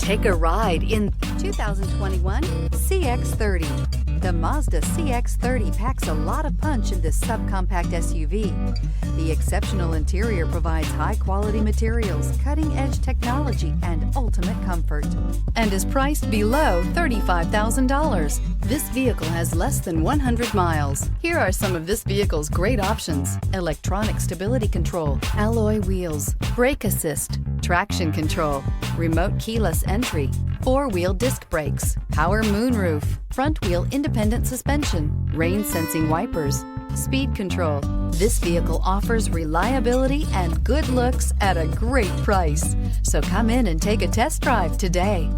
Take a ride in 2021 CX-30. The Mazda CX-30 packs a lot of punch in this subcompact SUV. The exceptional interior provides high-quality materials, cutting-edge technology, and ultimate comfort, and is priced below $35,000. This vehicle has less than 100 miles. Here are some of this vehicle's great options: electronic stability control, alloy wheels, brake assist, traction control, remote keyless entry, four-wheel disc brakes, power moonroof, front-wheel independent suspension, rain-sensing wipers, speed control. This vehicle offers reliability and good looks at a great price. So come in and take a test drive today.